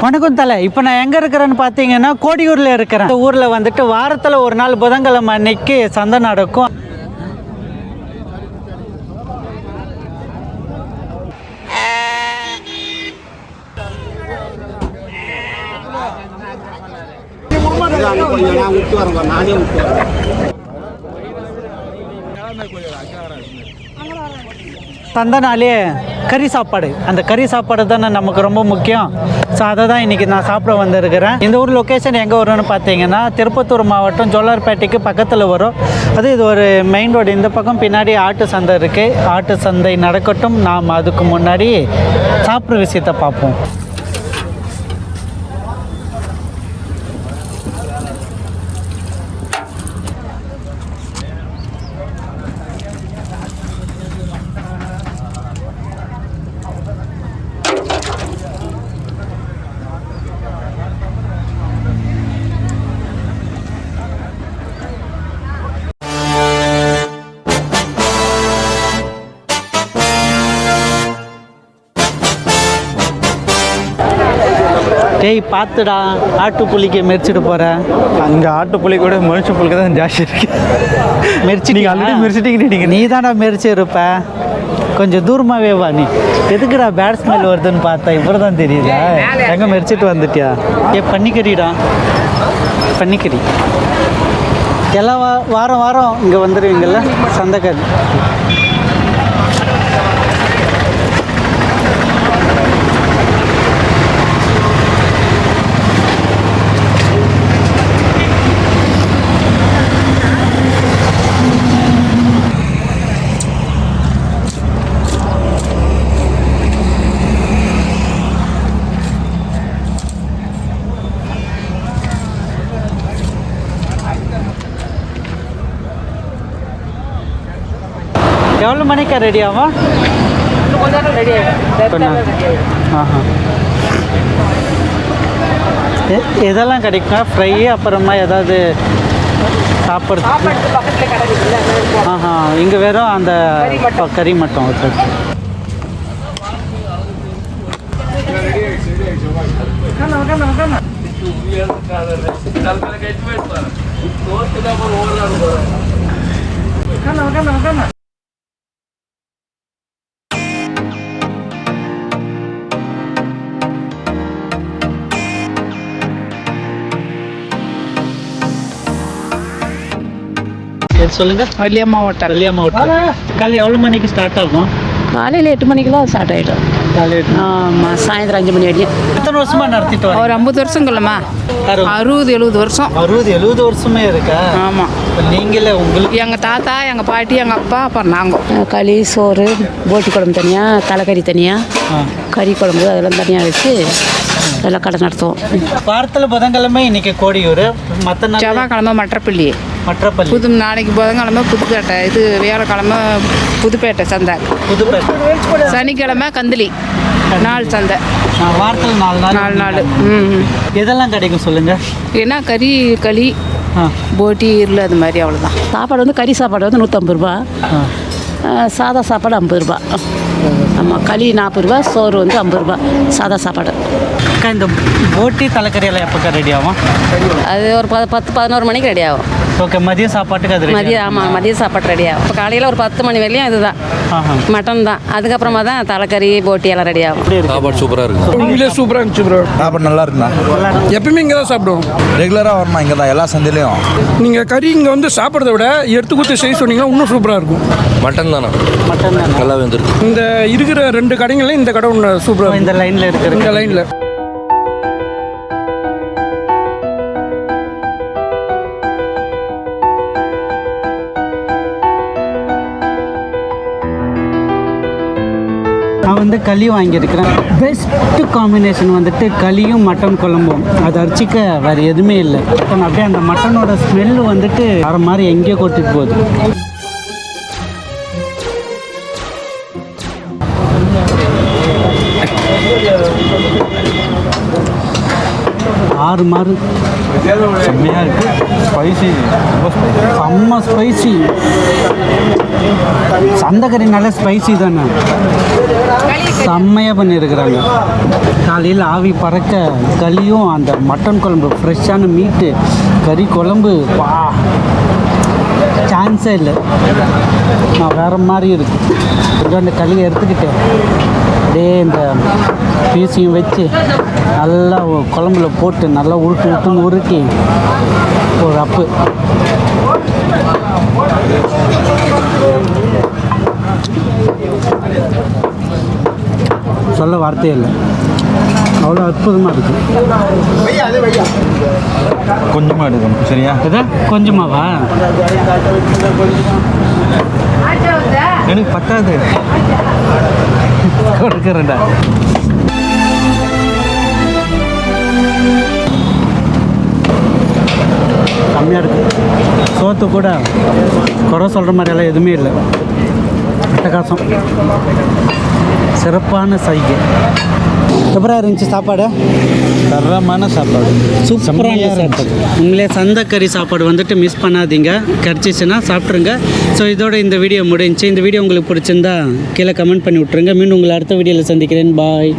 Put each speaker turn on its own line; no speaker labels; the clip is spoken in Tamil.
வணக்கம் தலை. இப்போ நான் எங்கே இருக்கிறேன்னு பார்த்தீங்கன்னா கோடியூரில் இருக்கிறேன். இந்த ஊரில் வந்துட்டு வாரத்தில் ஒரு நாள் புதன்கிழமை அன்னைக்கு சந்தை நடக்கும். சந்தைனாலே கறி சாப்பாடு, அந்த கறி சாப்பாடு தானே நமக்கு ரொம்ப முக்கியம். ஸோ அதை தான் இன்றைக்கி நான் சாப்பிட வந்திருக்கிறேன். இந்த ஊர் லொக்கேஷன் எங்கே வரும்னு பார்த்தீங்கன்னா திருப்பத்தூர் மாவட்டம் ஜோலார்பேட்டைக்கு பக்கத்தில் வரும். இது ஒரு மெயின் ரோடு. இந்த பக்கம் பின்னாடி ஆட்டு சந்தை இருக்குது. ஆட்டு சந்தை நடக்கட்டும், நாம் அதுக்கு முன்னாடி சாப்பிட்ற விஷயத்தை பார்ப்போம். டேய் பார்த்துடா, ஆட்டு புலிக்கு மெரிச்சிட்டு போகிறேன்.
அங்கே ஆட்டு புலி கூட மனுஷ புலிக்கு தான் ஜாஸ்தி இருக்கு.
மெரிச்சு நீங்கள் ஆல்ரெடி
மெரிச்சிட்டீங்க.
நீ தானே மெரிச்சு இருப்ப. கொஞ்சம் தூரமாகவே வா. நீ எதுக்குடா பேட் ஸ்மெல் வருதுன்னு பார்த்தா இப்போ தான் தெரியுதா? எங்கே மெரிச்சிட்டு வந்துட்டியா? பன்னிக்கறிடா, பன்னிக்கறி. எல்லா வாரம் வாரம் இங்கே வந்துடுவீங்கள்ல சந்தைக்கறி. எவ்வளோ மணிக்கா ரெடி ஆகும்? இதெல்லாம் கிடைக்கும் ஃப்ரை, அப்புறமா ஏதாவது சாப்பிட்றது. இங்கே வெறும் அந்த கறி மட்டும். சொல்லுங்க.
வள்ளியம்மா ஹோட்டல்.
வள்ளியம்மா ஹோட்டல். காலையில் எவ்வளோ மணிக்கு ஸ்டார்ட் ஆகும்?
காலையில் 8 மணிக்கெல்லாம் ஸ்டார்ட் ஆகிடும். ஆமாம், சாயந்தரம் 5 மணி வரையும்.
எத்தனை வருஷமா நடத்திட்டு வரோம்?
ஒரு 50 வருஷங்கள்லம்மா. 60-70 வருஷம்.
60-70 வருஷமே இருக்கா?
ஆமாம்.
நீங்களே உங்களுக்கு
எங்கள் தாத்தா, எங்கள் பாட்டி, எங்கள் அப்பா, அப்புறம் நாங்கள் களி, சோறு, போட்டி குழம்பு தனியாக, தலைக்கறி தனியாக, கறி குழம்பு அதெல்லாம் தனியாக வச்சு அதெல்லாம் கடை நடத்துவோம்.
வாரத்தில் புதன்கிழமை இன்னைக்கு கோடியூர், மற்ற நாள்
செவ்வாய்க்கிழமை மற்றப்பள்ளி,
புது.
நாளைக்கு புதன்கிழமை புதுப்பேட்டை, இது வியாழக்கிழமை புதுப்பேட்டை சந்தை,
புதுப்பேட்டை.
சனிக்கிழமை கந்திலி, நாள் சந்தை.
வாரத்தில் 4
நாள்.
இதெல்லாம் கிடைக்கும் சொல்லுங்கள்.
ஏன்னா கறி, களி, போட்டி, இருள், அது மாதிரி. அவ்வளோதான். சாப்பாடு வந்து கறி சாப்பாடு வந்து 150 ரூபா, சாதா சாப்பாடு 50 ரூபா. ஆமாம், களி 40 ரூபா, சோறு வந்து 50 ரூபா, சாதா சாப்பாடு.
இந்த போட்டி தலைக்கறியெல்லாம் எப்போக்கா ரெடி ஆகும்?
அது ஒரு 10-11 மணிக்கு ரெடி ஆகும்.
ஓகே, மதியம் சாப்பாட்டுக்கு அது
மதியம். ஆமாம், மதியம் சாப்பாடு ரெடி ஆகும். இப்போ காலையில் ஒரு 10 மணி வரையும் இதுதான், மட்டன் தான். அதுக்கப்புறமா தான் தலைக்கறி, போட்டி எல்லாம் ரெடி ஆகும்.
சாப்பாடு சூப்பராக இருக்குது.
உண்மையிலே சூப்பராக இருந்துச்சு ப்ரோ.
சாப்பாடு நல்லா இருக்குண்ணா.
எப்பயுமே இங்கே தான் சாப்பிடுவோம்.
ரெகுலராக வரணும் இங்கே தான், எல்லா சந்தையிலையும்.
நீங்கள் கறி இங்கே வந்து சாப்பிட்றத விட எடுத்து கொடுத்து செய்ய சொன்னீங்கன்னா இன்னும் சூப்பராக இருக்கும்.
மட்டன் தானே?
மட்டன் தான்
நல்லா வந்துருக்கு.
இந்த இருக்கிற 2 கடைங்கள்ல இந்த கடை ஒன்று சூப்பராக.
இந்த லைனில் இருக்கிற
இந்த லைனில்
நான் வந்து களி வாங்கியிருக்கிறேன். பெஸ்ட்டு காம்பினேஷன் வந்துட்டு களியும் மட்டன் குழம்பும். அது அரிச்சிக்க வேறு எதுவுமே இல்லை. அப்படியே அந்த மட்டனோட ஸ்மெல்லு வந்துட்டு வர மாதிரி எங்கேயோ கொட்டிட்டு போகுது. ஆறு மாறு
செம்மையாக இருக்குது ஸ்பைசி ரொம்ப ஸ்பைசி
செம்ம ஸ்பைசி. சந்தக்கறி நல்ல ஸ்பைசி தானே, செம்மையாக பண்ணியிருக்கிறாங்க. காலையில் ஆவி பறக்க களியும் அந்த மட்டன் குழம்பு ஃப்ரெஷ்ஷான மீட்டு கறி குழம்பு வா சான்ஸே இல்லை. நான் வேறு மாதிரி இருக்கு. கொஞ்சம் அந்த களியை எடுத்துக்கிட்டேன் அப்படியே இந்த பீஸையும் வச்சு நல்லா குழம்புல போட்டு நல்லா உருட்டுன்னு உருட்டி ஒரு அப்பு. சொல்ல வார்த்தையே இல்லை, அவ்வளோ அற்புதமாக இருக்குது.
கொஞ்சமாக எடுக்கணும் சரியா?
எதா கொஞ்சமாவா?
எனக்கு பத்தாது
கொடுக்குறேன்டா. கம்மியாக இருக்குது. சோத்து கூட குறை சொல்கிற மாதிரியெல்லாம் எதுவுமே இல்லை. அட்டகாசம், சிறப்பான சைகை. எப்படா இருந்துச்சு சாப்பாடு?
தரமான சாப்பாடு,
சூப்பரான சாப்பாடு. உங்களே சந்தக்கறி சாப்பாடு வந்துட்டு மிஸ் பண்ணாதீங்க. கிடச்சிச்சின்னா சாப்பிட்ருங்க. ஸோ இதோட இந்த வீடியோ முடிஞ்சுச்சு. இந்த வீடியோ உங்களுக்கு பிடிச்சிருந்தா கீழே கமெண்ட் பண்ணி விட்ருங்க. மீண்டும் உங்களை அடுத்த வீடியோவில் சந்திக்கிறேன். பாய்.